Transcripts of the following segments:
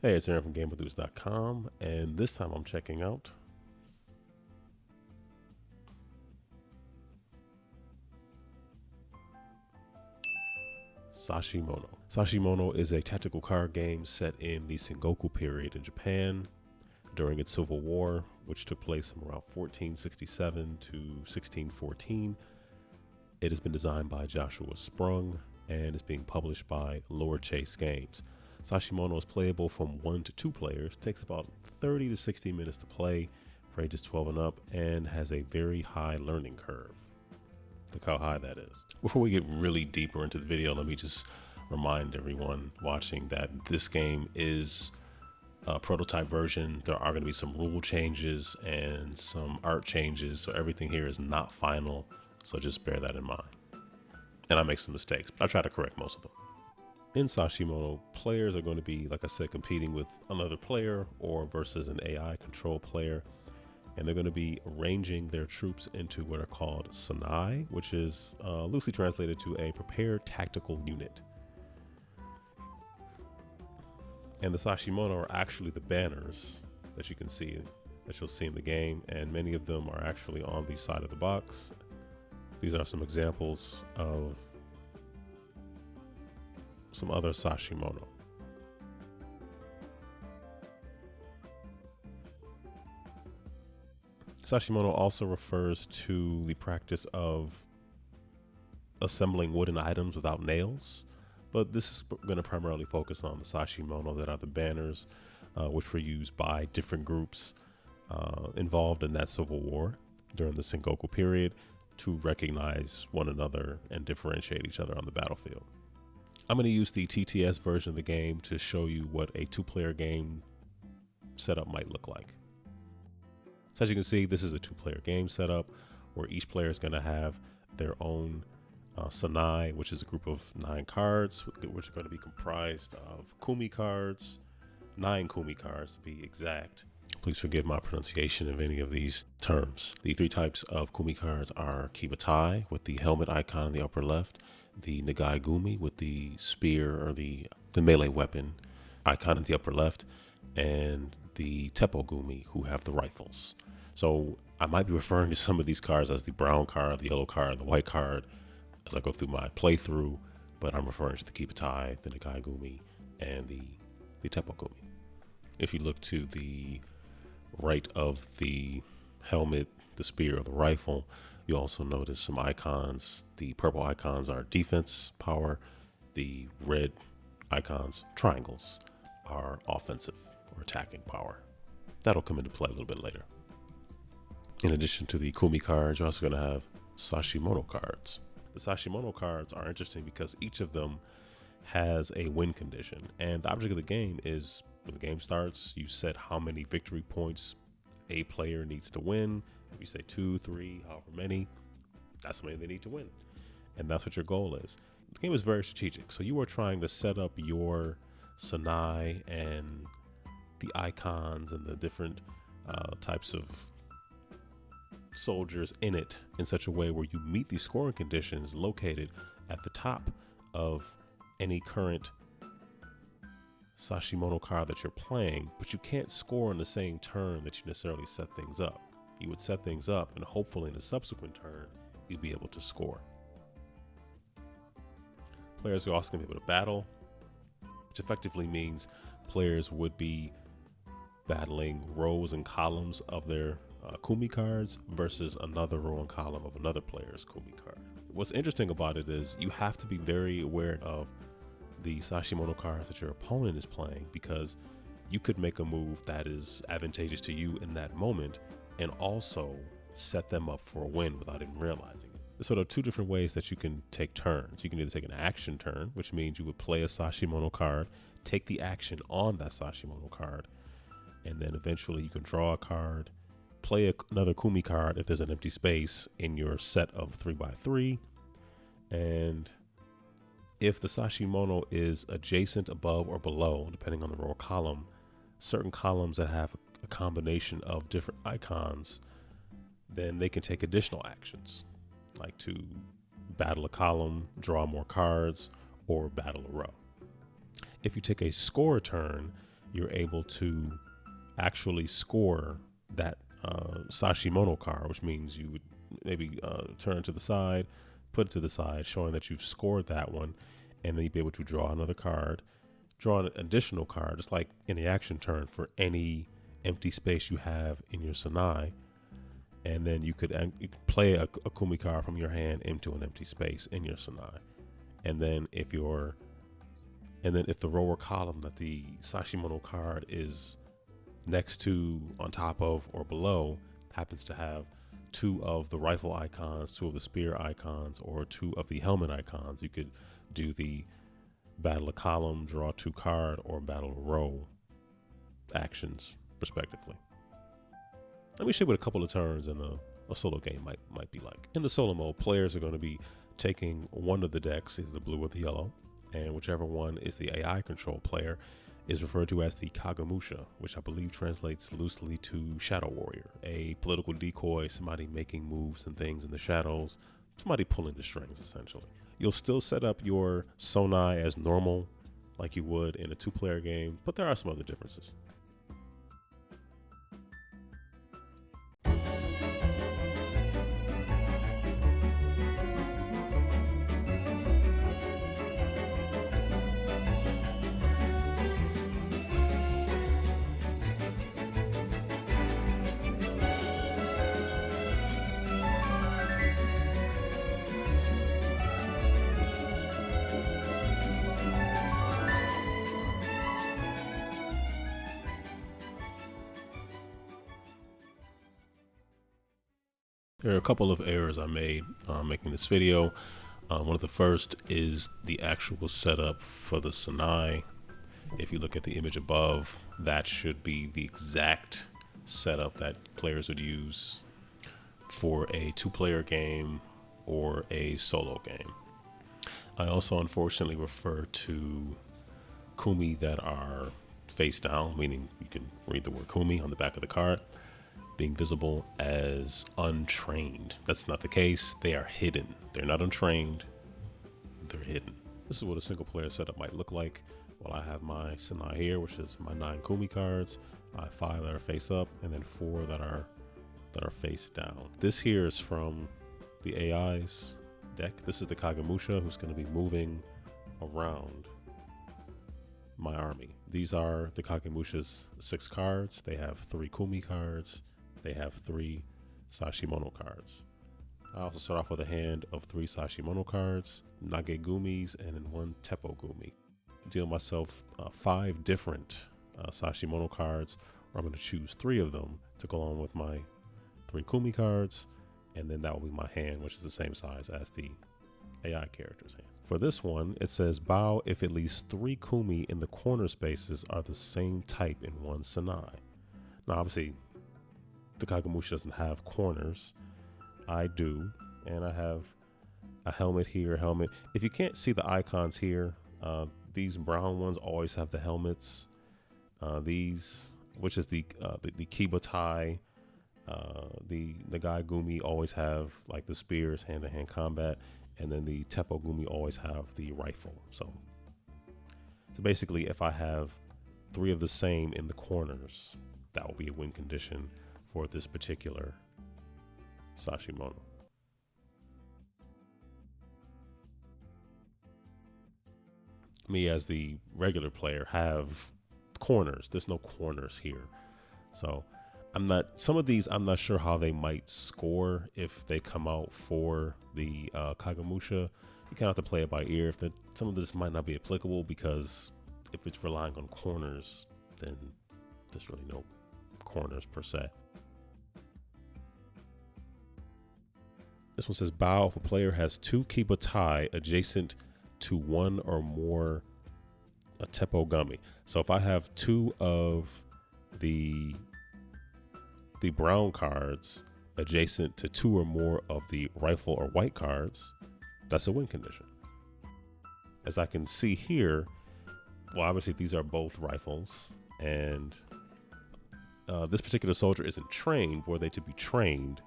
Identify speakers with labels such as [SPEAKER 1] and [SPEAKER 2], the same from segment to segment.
[SPEAKER 1] Hey, it's Aaron from GameEnthus.com, and this time I'm checking out Sashimono. Sashimono is a tactical card game set in the Sengoku period in Japan during its civil war, which took place from around 1467 to 1614. It has been designed by Joshua Sprung and is being published by Lower Chase Games. Sashimono is playable from 1 to 2 players, takes about 30 to 60 minutes to play for ages 12 and up, and has a very high learning curve. Look how high that is. Before we get really deeper into the video, let me just remind everyone watching that this game is a prototype version. There are going to be some rule changes and some art changes, so everything here is not final, so just bear that in mind. And I make some mistakes, but I try to correct most of them. In Sashimono, players are going to be, like I said, competing with another player or versus an AI control player. And they're going to be arranging their troops into what are called Sanai, which is loosely translated to a prepared tactical unit. And the Sashimono are actually the banners that you can see, that you'll see in the game. And many of them are actually on the side of the box. These are some examples of some other Sashimono. Sashimono also refers to the practice of assembling wooden items without nails, but this is going to primarily focus on the Sashimono that are the banners, which were used by different groups involved in that civil war during the Sengoku period to recognize one another and differentiate each other on the battlefield. I'm going to use the TTS version of the game to show you what a 2-player game setup might look like. So as you can see, this is a 2-player game setup where each player is going to have their own Sanai, which is a group of 9 cards, which are going to be comprised of Kumi cards, 9 Kumi cards to be exact. Please forgive my pronunciation of any of these terms. The 3 types of Kumi cards are Kibatai with the helmet icon in the upper left, the Nagai Gumi with the spear or the melee weapon icon in the upper left, and the Teppo Gumi who have the rifles. So I might be referring to some of these cards as the brown card, the yellow card, the white card as I go through my playthrough, but I'm referring to the Kibatai, the Nagai Gumi, and the Teppo Gumi. If you look to the right of the helmet, the spear, or the rifle, you also notice some icons. The purple icons are defense power. The red icons, triangles, are offensive or attacking power. That'll come into play a little bit later. In addition to the Kumi cards, you're also going to have Sashimono cards. The Sashimono cards are interesting because each of them has a win condition. And the object of the game is, when the game starts, you set how many victory points a player needs to win. If you say 2, 3, however many, that's how many they need to win. And that's what your goal is. The game is very strategic. So you are trying to set up your Sanai and the icons and the different types of soldiers in it in such a way where you meet these scoring conditions located at the top of any current Sashimono card that you're playing, but you can't score on the same turn that you necessarily set things up. You would set things up and hopefully in a subsequent turn, you'd be able to score. Players are also going to be able to battle, which effectively means players would be battling rows and columns of their Kumi cards versus another row and column of another player's Kumi card. What's interesting about it is you have to be very aware of the Sashimono cards that your opponent is playing, because you could make a move that is advantageous to you in that moment and also set them up for a win without even realizing it. There's sort of 2 different ways that you can take turns. You can either take an action turn, which means you would play a Sashimono card, take the action on that Sashimono card, and then eventually you can draw a card, play another Kumi card if there's an empty space in your set of 3x3, and if the Sashimono is adjacent, above, or below, depending on the row or column, certain columns that have a combination of different icons, then they can take additional actions, like to battle a column, draw more cards, or battle a row. If you take a score turn, you're able to actually score that Sashimono card, which means you would maybe turn to the side, put it to the side, showing that you've scored that one, and then you'd be able to draw another card, draw an additional card, just like in the action turn for any empty space you have in your Sanai. And then you could play a Kumi card from your hand into an empty space in your Sanai. And then if the row or column that the Sashimono card is next to, on top of, or below happens to have 2 of the rifle icons, 2 of the spear icons, or 2 of the helmet icons, you could do the battle a column, draw 2 card, or battle a row actions respectively. Let me show you what a couple of turns in a solo game might be like. In the solo mode, players are going to be taking one of the decks, either the blue or the yellow, and whichever one is the AI control player is referred to as the Kagamusha, which I believe translates loosely to Shadow Warrior, a political decoy, somebody making moves and things in the shadows, somebody pulling the strings essentially. You'll still set up your Sonai as normal like you would in a 2-player game, but there are some other differences. There are a couple of errors I made making this video. One of the first is the actual setup for the Sanai. If you look at the image above, that should be the exact setup that players would use for a 2-player game or a solo game. I also unfortunately refer to Kumi that are face down, meaning you can read the word Kumi on the back of the card, being visible as untrained. That's not the case. They are hidden. They're not untrained. They're hidden. This is what a single player setup might look like. Well, I have my Sanai here, which is my 9 Kumi cards. I have 5 that are face up, and then 4 that are face down. This here is from the AI's deck. This is the Kagamusha, who's going to be moving around my army. These are the Kagamusha's 6 cards. They have 3 Kumi cards. They have 3 Sashimono cards. I also start off with a hand of 3 Sashimono cards, Nagegumis, and then 1 Teppogumi. Deal myself 5 different Sashimono cards, where I'm going to choose 3 of them to go along with my 3 Kumi cards, and then that will be my hand, which is the same size as the AI character's hand. For this one, it says bow if at least 3 Kumi in the corner spaces are the same type in one Sanai. Now, obviously, the Kagamusha doesn't have corners. I do, and I have a helmet here, helmet. If you can't see the icons here, these brown ones always have the helmets. These, which is the Kibatai, the Nagai-gumi always have like the spears, hand-to-hand combat, and then the Teppogumi always have the rifle. So basically, if I have 3 of the same in the corners, that will be a win condition for this particular Sashimono. Me as the regular player have corners. There's no corners here. So some of these I'm not sure how they might score if they come out for the Kagamusha. You kind of have to play it by ear. Some of this might not be applicable, because if it's relying on corners, then there's really no corners per se. This one says bow if a player has 2 Kibatai adjacent to 1 or more Teppogumi. So if I have 2 of the brown cards adjacent to 2 or more of the rifle or white cards, that's a win condition. As I can see here, well, obviously these are both rifles, and this particular soldier isn't trained. Were they to be trained,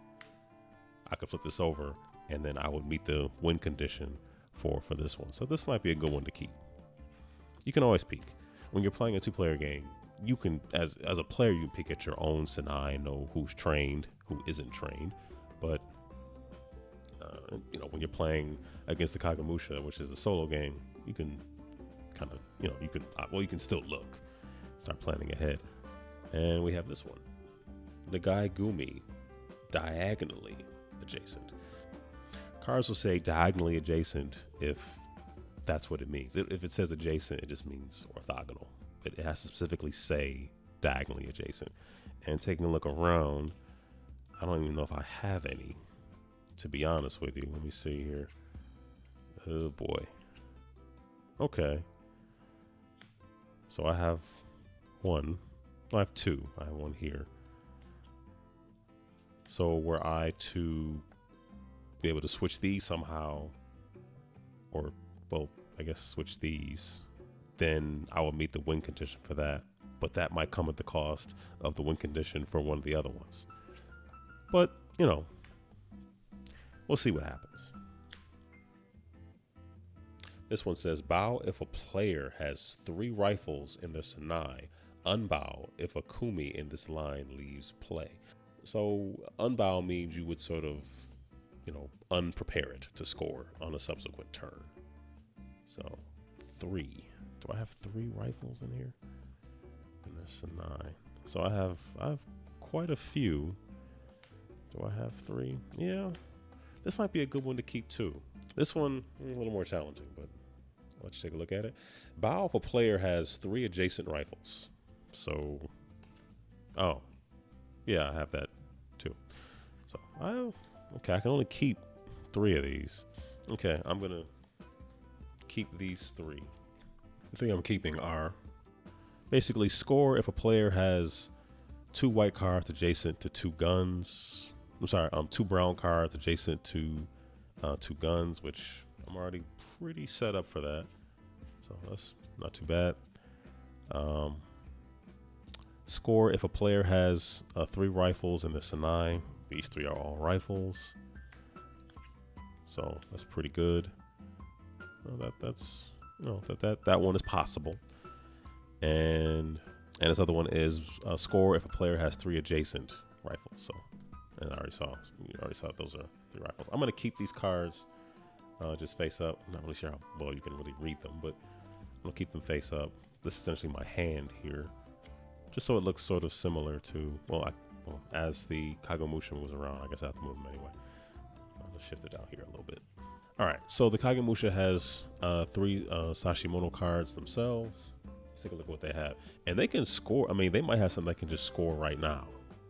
[SPEAKER 1] I could flip this over, and then I would meet the win condition for this one. So this might be a good one to keep. You can always peek. When you're playing a 2-player game, you can, as a player, you can pick at your own Sinai, know who's trained, who isn't trained. But when you're playing against the Kagemusha, which is a solo game, you can kind of, you can still look, start planning ahead. And we have this one, Nagai Gumi, diagonally adjacent. Cards will say diagonally adjacent if that's what it means. If it says adjacent, it just means orthogonal. It has to specifically say diagonally adjacent. And taking a look around, I don't even know if I have any, to be honest with you. Let me see here. Oh boy. Okay. So I have one. I have two. I have one here. So were I to be able to switch these somehow, or, well, I guess switch these, then I will meet the win condition for that. But that might come at the cost of the win condition for one of the other ones. But, we'll see what happens. This one says, bow if a player has 3 rifles in their Sinai. Unbow if a Kumi in this line leaves play. So unbow means you would sort of, unprepare it to score on a subsequent turn. So 3. Do I have 3 rifles in here? And there's Sinai. So I have quite a few. Do I have 3? Yeah. This might be a good one to keep too. This one a little more challenging, but let's take a look at it. Bow if a player has 3 adjacent rifles. So, oh, yeah, I have that too. So okay, I can only keep 3 of these. Okay, I'm gonna keep these 3. The thing I'm keeping are basically score if a player has 2 white cards adjacent to 2 guns. I'm sorry, 2 brown cards adjacent to 2 guns, which I'm already pretty set up for that. So that's not too bad. Score if a player has 3 rifles in their Sinai. These 3 are all rifles. So that's pretty good. That's that one is possible. And this other one is score if a player has 3 adjacent rifles. So, and you already saw those are 3 rifles. I'm gonna keep these cards just face up. I'm not really sure how well you can really read them, but I'm gonna keep them face up. This is essentially my hand here, just so it looks sort of similar to, as the Kagemusha moves around, I guess I have to move them anyway. I'll just shift it down here a little bit. All right, so the Kagemusha has 3 Sashimono cards themselves. Let's take a look at what they have. And they can score. I mean, they might have something that can just score right now,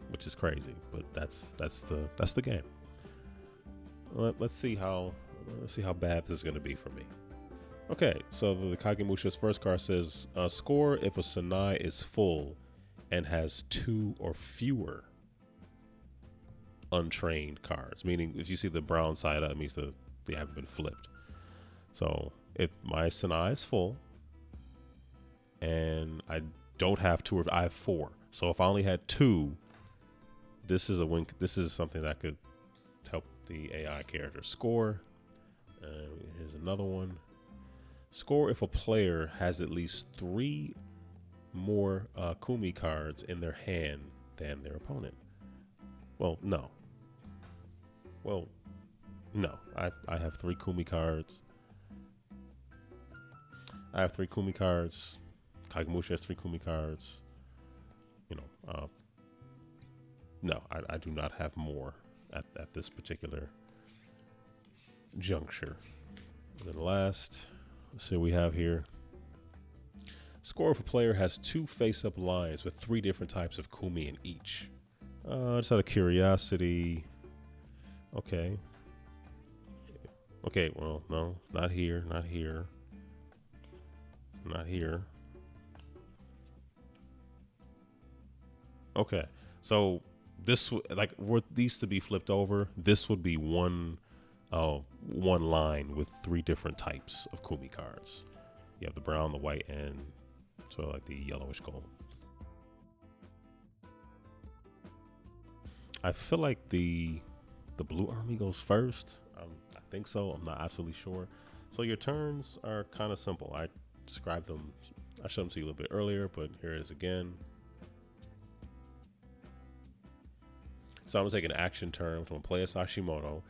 [SPEAKER 1] which is crazy, but that's the game. Let's see how bad this is going to be for me. Okay, so the Kagemusha's first card says, score if a Sinai is full and has 2 or fewer untrained cards. Meaning, if you see the brown side up, it means they haven't been flipped. So if my Sinai is full and I don't have 2, or I have 4. So if I only had 2, this is a win. This is something that could help the AI character score. Here's another one. Score if a player has at least 3 more Kumi cards in their hand than their opponent. Well, no. I have 3 Kumi cards. I have 3 Kumi cards. Kagemusha has 3 Kumi cards. No, I do not have more at this particular juncture. And then last, let's see what we have here. Score if a player has 2 face-up lines with 3 different types of Kumi in each. Just out of curiosity. Okay. Okay, well, no, not here, not here. Not here. Okay, so this were these to be flipped over, this would be one line with 3 different types of Kumi cards. You have the brown, the white, and sort of like the yellowish gold. I feel like the blue army goes first. I think so. I'm not absolutely sure. So your turns are kind of simple. I described them I showed them to you a little bit earlier, but here it is again. So I'm gonna take an action turn. I'm gonna play a Sashimono,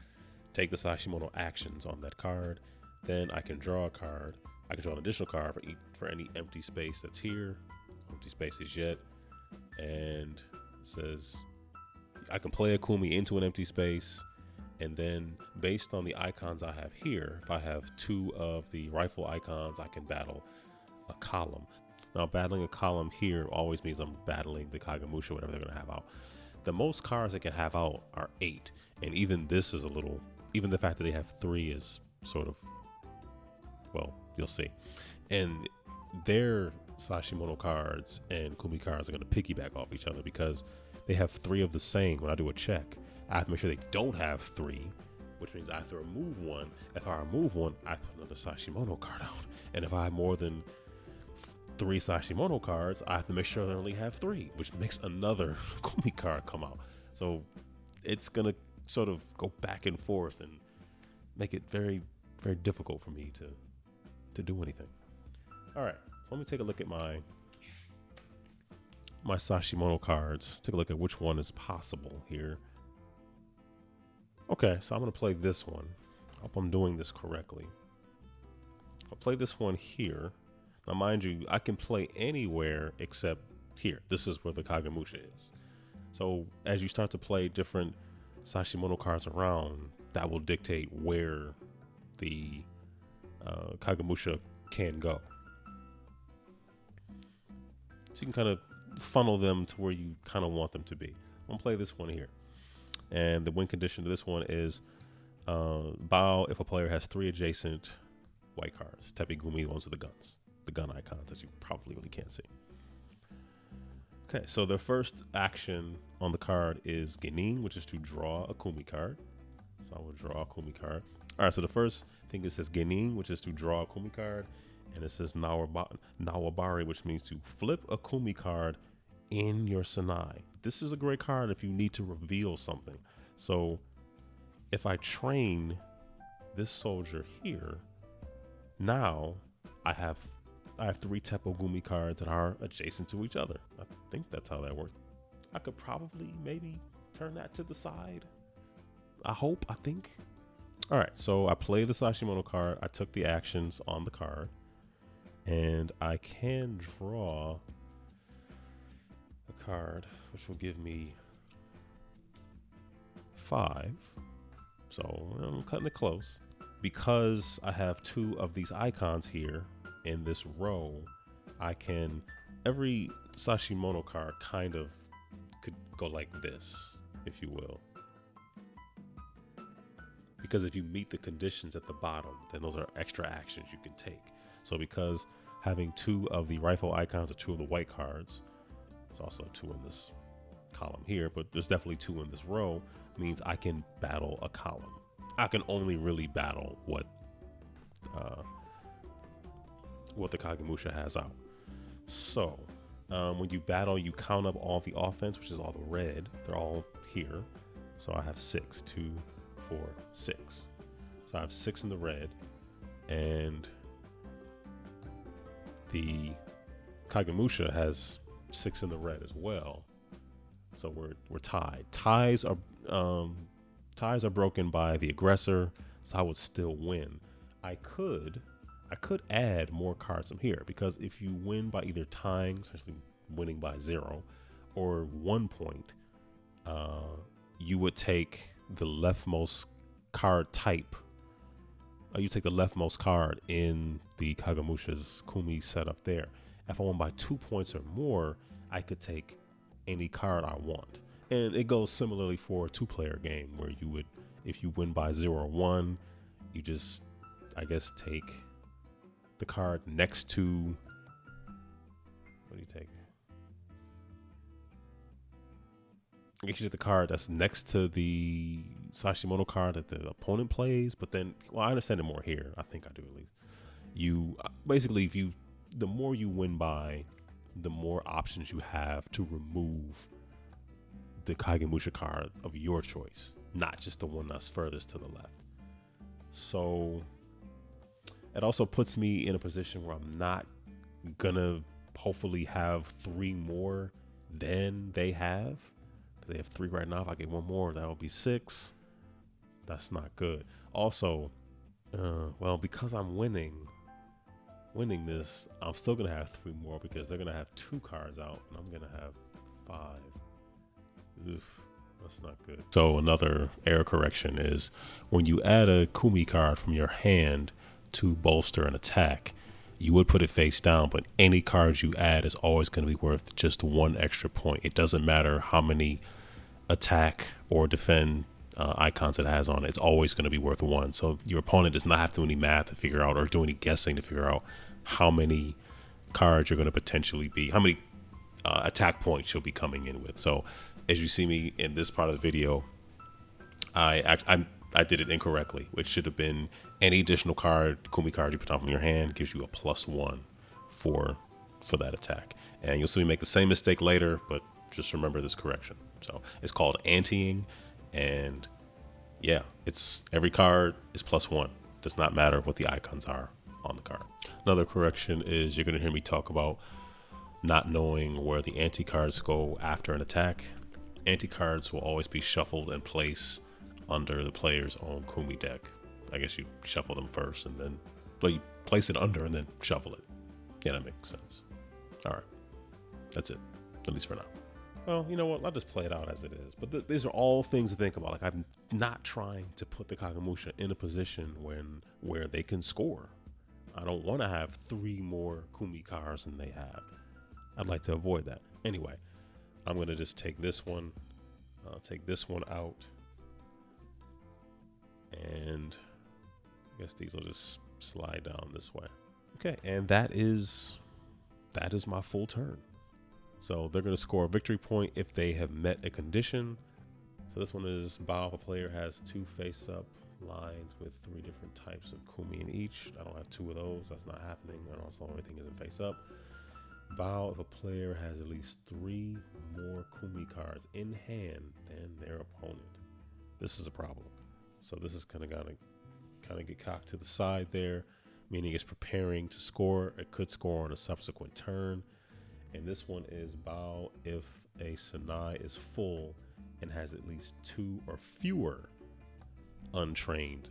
[SPEAKER 1] take the Sashimono actions on that card. Then I can draw a card. I can draw an additional card for any empty space that's here. Empty spaces yet. And it says I can play a Kumi into an empty space. And then based on the icons I have here, if I have 2 of the rifle icons, I can battle a column. Now battling a column here always means I'm battling the Kagemusha, whatever they're gonna have out. The most cards they can have out are 8. And even this is a little, even the fact that they have 3 is sort of, well, you'll see. And their Sashimono cards and Kumi cards are gonna piggyback off each other because they have 3 of the same. When I do a check, I have to make sure they don't have 3, which means I have to remove 1. If I remove 1, I put another Sashimono card out. And if I have more than 3 Sashimono cards, I have to make sure they only have 3, which makes another Kumi card come out. So it's gonna sort of go back and forth and make it very, very difficult for me to do anything. All right, so let me take a look at my Sashimono cards. Take a look at which one is possible here. Okay, so I'm gonna play this one. I hope I'm doing this correctly. I'll play this one here. Now, mind you, I can play anywhere except here. This is where the Kagemusha is. So as you start to play different Sashimono cards around, that will dictate where the Kagemusha can go. So you can kind of funnel them to where you kind of want them to be. I'm gonna play this one here. And the win condition to this one is bow if a player has 3 adjacent white cards. Tepigumi, ones with the guns. The gun icons that you probably really can't see. Okay, so the first action on the card is Genin, which is to draw a Kumi card. So I will draw a Kumi card. All right, so the first thing, it says Genin, which is to draw a Kumi card. And it says Nawabari, which means to flip a Kumi card in your Sanai. This is a great card if you need to reveal something. So if I train this soldier here, now I have 3 Tepogumi cards that are adjacent to each other. I think that's how that works. I could probably maybe turn that to the side. I think. All right, so I play the Sashimono card. I took the actions on the card. And I can draw a card, which will give me 5. So I'm cutting it close. Because I have 2 of these icons here in this row, I can, every Sashimono card kind of could go like this, if you will. Because if you meet the conditions at the bottom, then those are extra actions you can take. So because having 2 of the rifle icons or 2 of the white cards, it's also 2 in this column here, but there's definitely 2 in this row, means I can battle a column. I can only really battle what the Kagemusha has out. So when you battle, you count up all the offense, which is all the red. They're all here. So I have 6, 2, 4, 6. So I have 6 in the red, and the Kagemusha has 6 in the red as well. So we're tied. Ties are broken by the aggressor, so I would still win. I could add more cards from here, because if you win by either tying, essentially winning by 0, or 1 point, you would take the leftmost card type. You take the leftmost card in the Kagemusha's Kumi setup there. If I won by 2 points or more, I could take any card I want. And it goes similarly for a 2-player game, where you would, if you win by 0 or 1, you just, I guess, take the card next to, what do you take? I guess you take the card that's next to the Sashimono card that the opponent plays, but then, well, I understand it more here. I think I do at least. You, basically, the more you win by, the more options you have to remove the Kagemusha card of your choice, not just the one that's furthest to the left. So it also puts me in a position where I'm not gonna hopefully have 3 more than they have. They have 3 right now. If I get 1 more, that will be 6. That's not good. Also, well, because I'm winning this, I'm still gonna have 3 more because they're gonna have 2 cards out, and I'm gonna have 5. Oof, that's not good. So another error correction is when you add a Kumi card from your hand to bolster an attack, you would put it face down, but any cards you add is always going to be worth just 1 extra point. It doesn't matter how many attack or defend icons it has on it. It's always going to be worth 1. So your opponent does not have to do any math to figure out or do any guessing to figure out how many cards you're going to potentially be, how many attack points you'll be coming in with. So as you see me in this part of the video, I did it incorrectly, which should have been any additional Kumi card you put on from your hand gives you a +1 for that attack. And you'll see me make the same mistake later, but just remember this correction. So it's called anteing, and yeah, it's every card is +1. Does not matter what the icons are on the card. Another correction is you're going to hear me talk about not knowing where the ante cards go after an attack. Ante cards will always be shuffled and placed under the player's own Kumi deck. I guess you shuffle them first and then you place it under and then shuffle it. Yeah, that makes sense. All right, that's it, at least for now. Well, you know what? I'll just play it out as it is. But these are all things to think about. Like, I'm not trying to put the Kagemusha in a position where they can score. I don't want to have 3 more Kumi cards than they have. I'd like to avoid that. Anyway, I'm going to just take this one. I'll take this one out. And I guess these will just slide down this way. Okay, and that is my full turn. So they're going to score a victory point if they have met a condition. So this one is bow if a player has 2 face-up lines with 3 different types of Kumi in each. I don't have 2 of those. That's not happening. And also everything isn't face-up. Bow if a player has at least 3 more Kumi cards in hand than their opponent. This is a problem. So this is kind of get cocked to the side there, meaning it's preparing to score. It could score on a subsequent turn. And this one is bow if a Sanai is full and has at least 2 or fewer untrained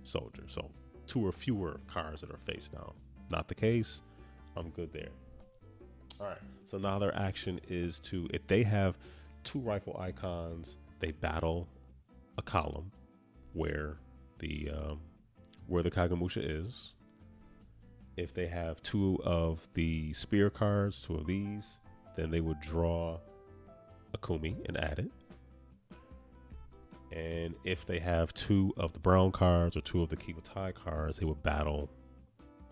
[SPEAKER 1] soldiers. So 2 or fewer cards that are face down. Not the case. I'm good there. All right. So now their action is to, if they have 2 rifle icons, they battle a column where the Kagemusha is. If they have 2 of the spear cards, 2 of these, then they would draw a Kumi and add it. And if they have 2 of the brown cards or 2 of the Kibatai cards, they would battle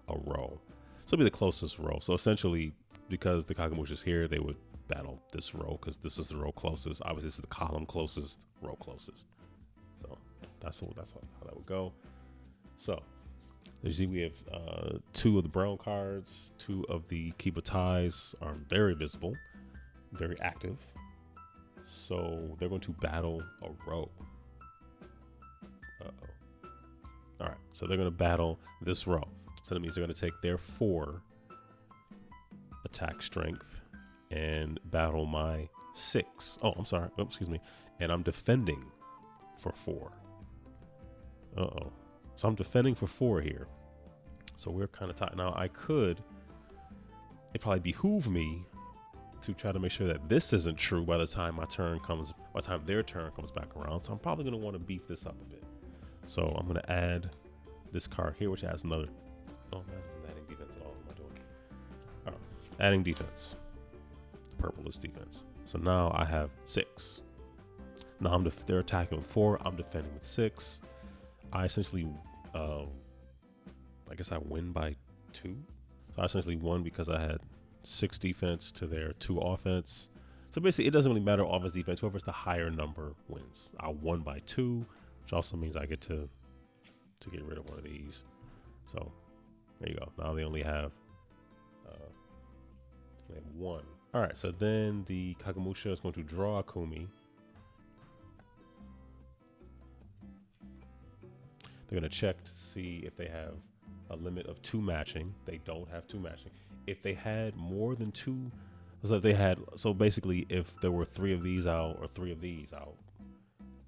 [SPEAKER 1] a row. So it'll be the closest row. So essentially, because the Kagemusha is here, they would battle this row because this is the row closest. Obviously, this is the column closest, row closest. So that's how that would go. So you see we have 2 of the brown cards, 2 of the Kibatais are very visible, very active. So they're going to battle a row. Uh-oh. All right, so they're going to battle this row. So that means they're going to take their 4 attack strength and battle my 6. Oh, I'm sorry. Oh, excuse me. And I'm defending for 4. Uh-oh. So I'm defending for 4 here. So we're kind of tight. Now it probably behoove me to try to make sure that this isn't true by the time their turn comes back around. So I'm probably going to want to beef this up a bit. So I'm going to add this card here, which has another. Oh, that isn't adding defense at all. What am I doing? All right, adding defense. Purple is defense. So now I have 6. Now they're attacking with 4. I'm defending with 6. I essentially, I guess I win by 2. So I essentially won because I had 6 defense to their 2 offense. So basically, it doesn't really matter offense, defense. Whoever's the higher number wins. I won by 2, which also means I get to get rid of one of these. So there you go. Now they only have 1. All right. So then the Kagemusha is going to draw a Kumi. They're going to check to see if they have a limit of 2 matching. They don't have 2 matching. if they had more than two, so if they had, so basically if there were three of these out or three of these out,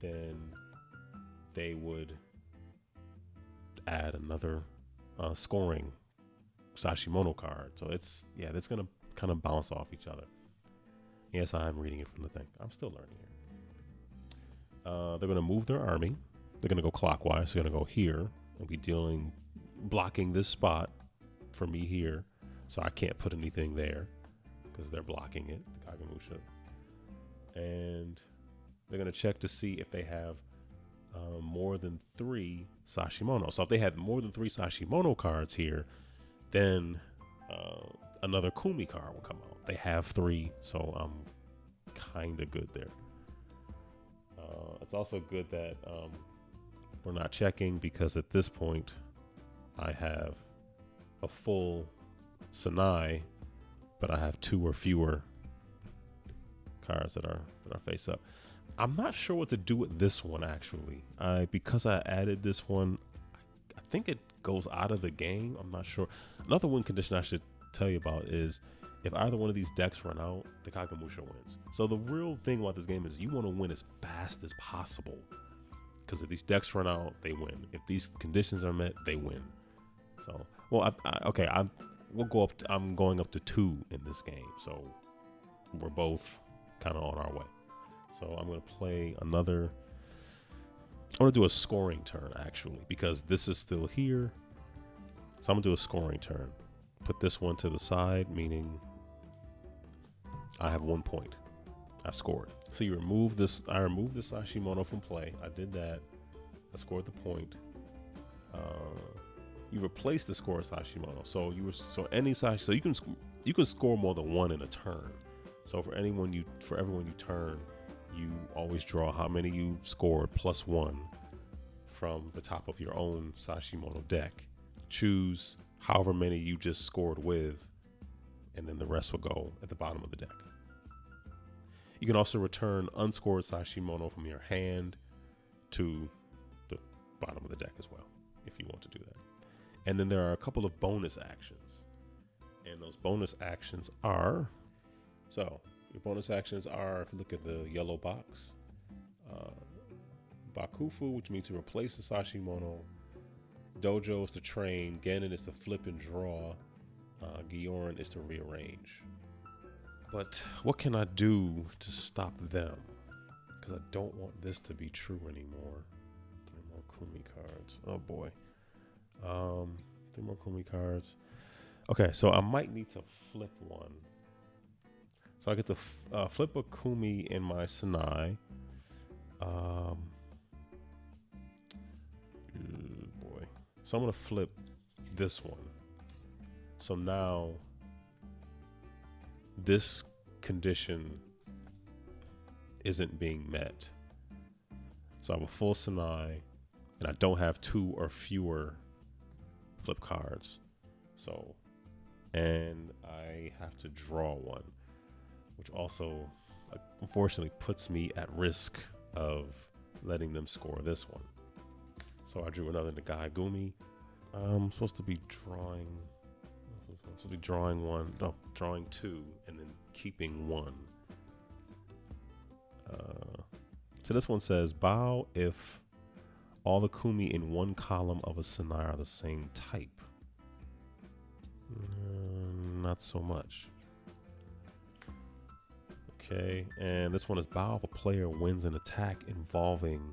[SPEAKER 1] then they would add another scoring Sashimono card. So it's going to kind of bounce off each other. Yes, I'm reading it from the thing. I'm still learning here. They're going to move their army. They're going to go clockwise. They're going to go here and be blocking this spot for me here. So I can't put anything there because they're blocking it, the Kagamusha. And they're going to check to see if they have more than 3 Sashimono. So if they have more than 3 Sashimono cards here, then another Kumi card will come out. They have 3, so I'm kind of good there. It's also good that we're not checking, because at this point I have a full Sanai, but I have 2 or fewer cards that are face up. I'm not sure what to do with this one, actually. Because I added this one, I think it goes out of the game. I'm not sure. Another win condition I should tell you about is if either one of these decks run out, the Kagamusha wins. So the real thing about this game is you want to win as fast as possible, because if these decks run out, they win. If these conditions are met, they win. So, well, we'll go up. I'm going up to 2 in this game, so we're both kind of on our way. So I'm going to play another. I want to do a scoring turn, actually, because this is still here. So I'm going to do a scoring turn. Put this one to the side, meaning I have 1 point. I've scored. So you remove this. I removed this Sashimono from play. I did that. I scored the point. You replace the score of Sashimono. So any Sash. So you can score more than 1 in a turn. So for everyone you turn, you always draw how many you scored plus 1 from the top of your own Sashimono deck. Choose however many you just scored with, and then the rest will go at the bottom of the deck. You can also return unscored Sashimono from your hand to the bottom of the deck as well, if you want to do that. And then there are a couple of bonus actions. And those bonus actions are, your bonus actions are, if you look at the yellow box, Bakufu, which means to replace the Sashimono. Dojo is to train. Genin is to flip and draw. Gyoran is to rearrange. But what can I do to stop them? Because I don't want this to be true anymore. 3 more Kumi cards. Oh boy. 3 more Kumi cards. Okay, so I might need to flip one. So I get to flip a Kumi in my Sanai. Boy. So I'm going to flip this one. So now this condition isn't being met. So I have a full Sanai, and I don't have 2 or fewer flip cards. So, and I have to draw one, which also unfortunately puts me at risk of letting them score this one. So I drew another Nagai Gumi. I'm supposed to be drawing drawing 2 and then keeping 1. So this one says, bow if all the Kumi in one column of a Sanai are the same type. Not so much. Okay, and this one is bow if a player wins an attack involving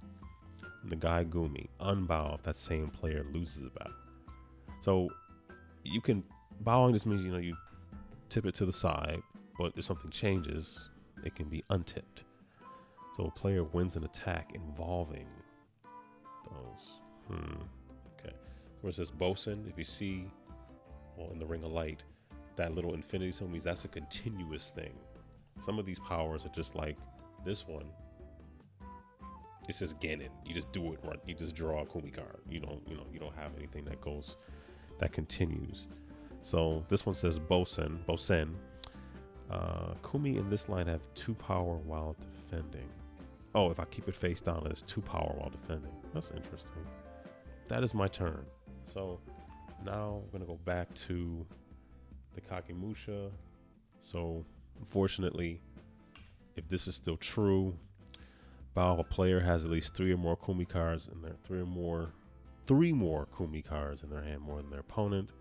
[SPEAKER 1] Nagai Gumi. Unbow if that same player loses a battle. So you can, bowing just means, you tip it to the side, but if something changes, it can be untipped. So a player wins an attack involving those. Okay. Where it says Bosun, if you see, well, in the Ring of Light, that little infinity symbol means that's a continuous thing. Some of these powers are just like this one. It says Genin. You just do it right. You just draw a Kumi card. You don't have anything that continues. So this one says Bosen. Kumi in this line have 2 power while defending. Oh, if I keep it face down, it's 2 power while defending. That's interesting. That is my turn. So now I'm gonna go back to the Kagemusha. So unfortunately, if this is still true, while a player has at least 3 or more Kumi cards in their 3 more Kumi cards in their hand more than their opponent.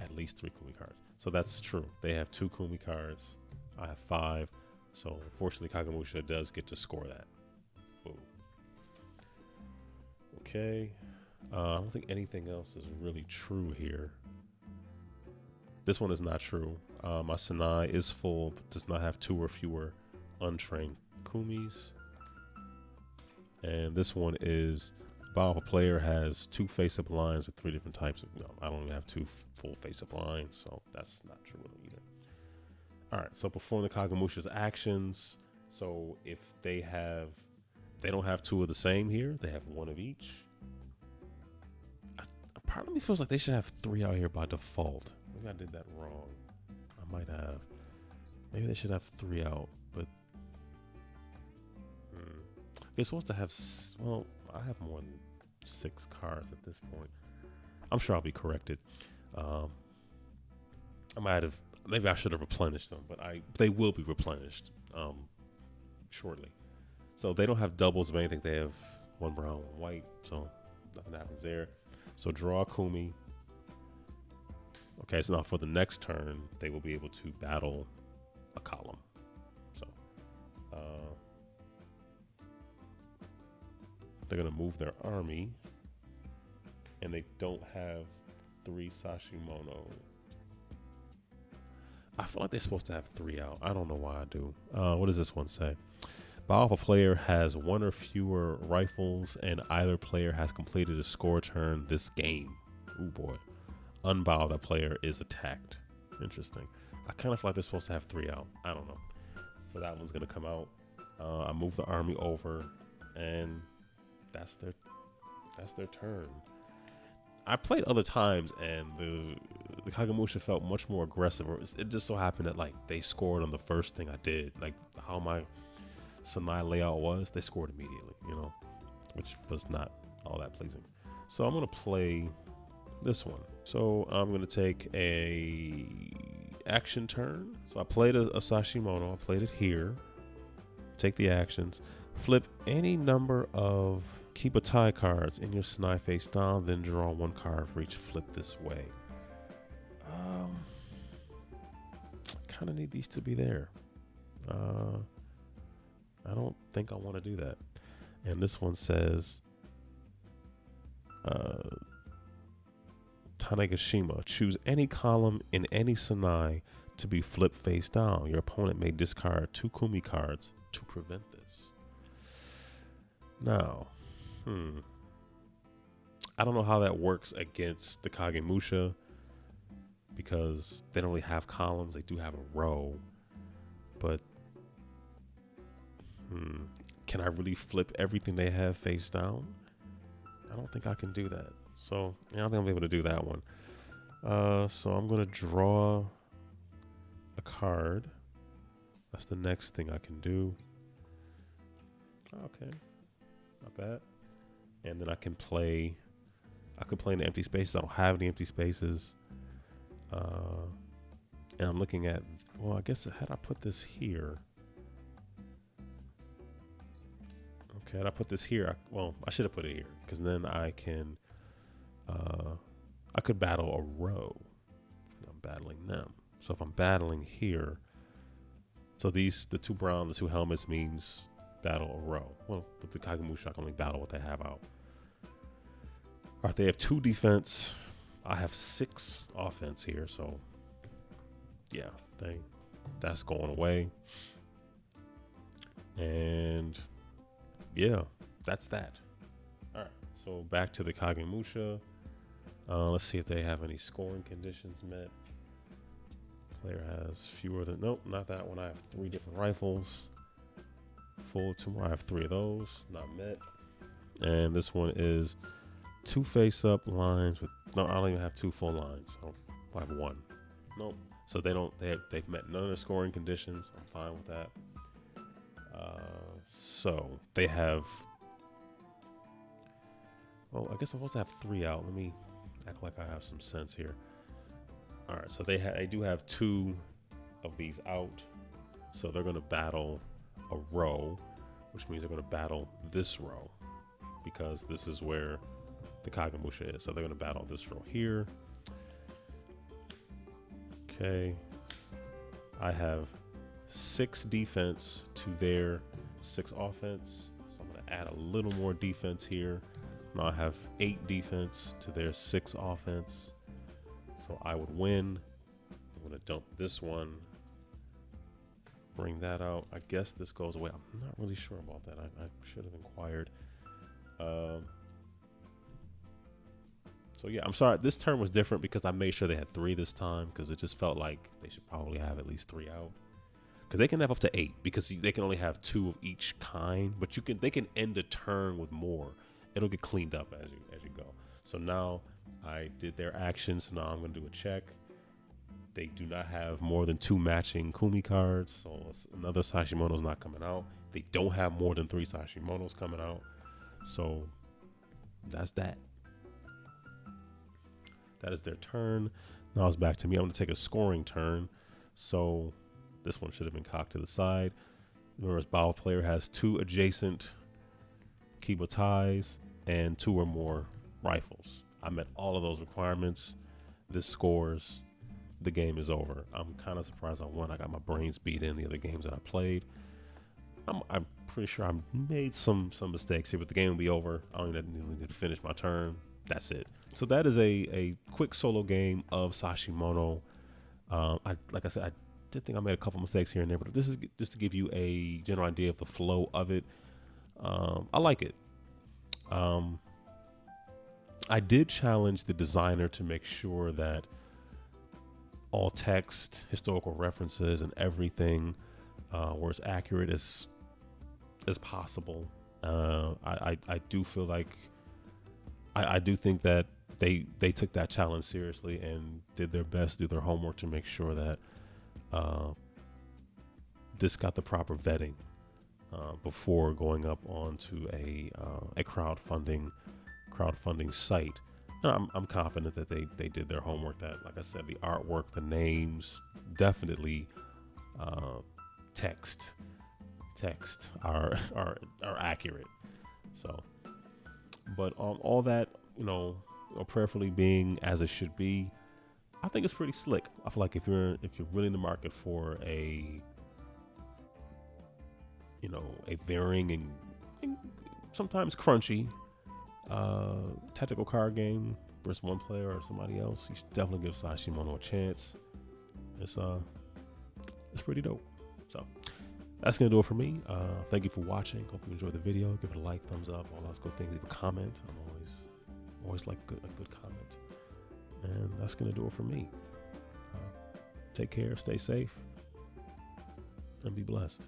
[SPEAKER 1] At least 3 Kumi cards. So that's true. They have 2 Kumi cards. I have 5. So unfortunately, Kagemusha does get to score that. Whoa. Okay. I don't think anything else is really true here. This one is not true. My Sanai is full, but does not have 2 or fewer untrained Kumis. And this one is, while a player has 2 face-up lines with 3 different types of, no, I don't even have 2 full face-up lines, so that's not true either. All right, so perform the Kagemusha's actions. So if they don't have 2 of the same here, they have 1 of each. Part of me feels like they should have 3 out here by default. Maybe I did that wrong. I might have. Maybe they should have 3 out, but they're supposed to have, well, I have more than 6 cards at this point. I'm sure I'll be corrected. I might have, maybe I should have replenished them, but they will be replenished shortly. So they don't have doubles of anything. They have 1 brown, 1 white, so nothing happens there. So draw a Kumi. Okay, so now for the next turn, they will be able to battle a column. So they're going to move their army, and they don't have 3 Sashimono. I feel like they're supposed to have 3 out. I don't know why I do. What does this one say? Bow if a player has 1 or fewer rifles and either player has completed a score turn this game. Ooh boy. Unbow that player is attacked. Interesting. I kind of feel like they're supposed to have 3 out. I don't know. So that one's going to come out. I move the army over, and that's their turn. I played other times, and the Kagemusha felt much more aggressive. It just so happened that like they scored on the first thing I did. Like how my Sanai layout was, they scored immediately, which was not all that pleasing. So I'm going to play this one. So I'm going to take a action turn. So I played a Sashimono. I played it here. Take the actions. Flip any number of keep a tie cards in your Sanai face down, then draw 1 card for each flip this way. Kind of need these to be there. I don't think I want to do that. And this one says, Tanegashima, choose any column in any Sanai to be flipped face down. Your opponent may discard 2 Kumi cards to prevent this. Now, I don't know how that works against the Kagemusha because they don't really have columns. They do have a row, but can I really flip everything they have face down? I don't think I can do that. So I don't think I'll be able to do that one. So I'm going to draw a card. That's the next thing I can do. Okay, not bad. And then I could play in the empty spaces. I don't have any empty spaces. And I'm looking at, well, I guess had I put this here. Okay, had I put this here, I should have put it here because then I can, I could battle a row. I'm battling them. So if I'm battling here, so the 2 brown, the 2 helmets means battle a row. Well, with the Kagemusha, I can only battle what they have out. All right, they have 2 defense. I have 6 offense here, so yeah, that's going away. And yeah, that's that. All right, so back to the Kagemusha. Let's see if they have any scoring conditions met. Player has fewer than, nope, not that one. I have 3 different rifles. Full 2 more. I have 3 of those, not met. And this one is 2 face-up lines with, no, I don't even have 2 full lines. So I have 1. Nope. So they've met none of the scoring conditions. I'm fine with that. So they have, well, I guess I'm supposed to have 3 out. Let me act like I have some sense here. All right, so they do have 2 of these out, so they're going to battle a row, which means they're going to battle this row because this is where the Kagemusha is. So they're going to battle this row here. Okay, I have 6 defense to their 6 offense, so I'm going to add a little more defense here. Now I have 8 defense to their 6 offense. So I would win. I'm going to dump this one. Bring that out. I guess this goes away. I'm not really sure about that. I should have inquired. So yeah, I'm sorry. This turn was different because I made sure they had 3 this time because it just felt like they should probably have at least 3 out. Because they can have up to 8 because they can only have 2 of each kind. But they can end a turn with more. It'll get cleaned up as you go. So now I did their actions. So now I'm going to do a check. They do not have more than 2 matching Kumi cards. So another Sashimono's not coming out. They don't have more than 3 Sashimonos coming out. So that's that. That is their turn. Now it's back to me. I'm going to take a scoring turn. So this one should have been cocked to the side. Whereas Bowie player has 2 adjacent Kibotais and 2 or more rifles. I met all of those requirements. This scores. The game is over. I'm kind of surprised I won. I got my brains beat in the other games that I played. I'm pretty sure I made some mistakes here, but the game will be over. I don't even need to finish my turn. That's it. So that is a quick solo game of Sashimono. Like I said, I did think I made a couple mistakes here and there, but this is just to give you a general idea of the flow of it. I like it. I did challenge the designer to make sure that all text, historical references, and everything were as accurate as possible. I do feel like I do think that they took that challenge seriously and did their best, do their homework to make sure that this got the proper vetting before going up onto a crowdfunding site. And I'm confident that they did their homework. That, like I said, the artwork, the names, definitely text are accurate. So, but all that, prayerfully being as it should be, I think it's pretty slick. I feel like if you're really in the market for a varying and sometimes crunchy tactical card game versus one player or somebody else, you should definitely give Sashimono a chance. It's pretty dope. So that's gonna do it for me. Thank you for watching. Hope you enjoyed the video. Give it a like, thumbs up, all those good things. Leave a comment. I'm always like a good comment. And that's gonna do it for me. Take care, stay safe, and be blessed.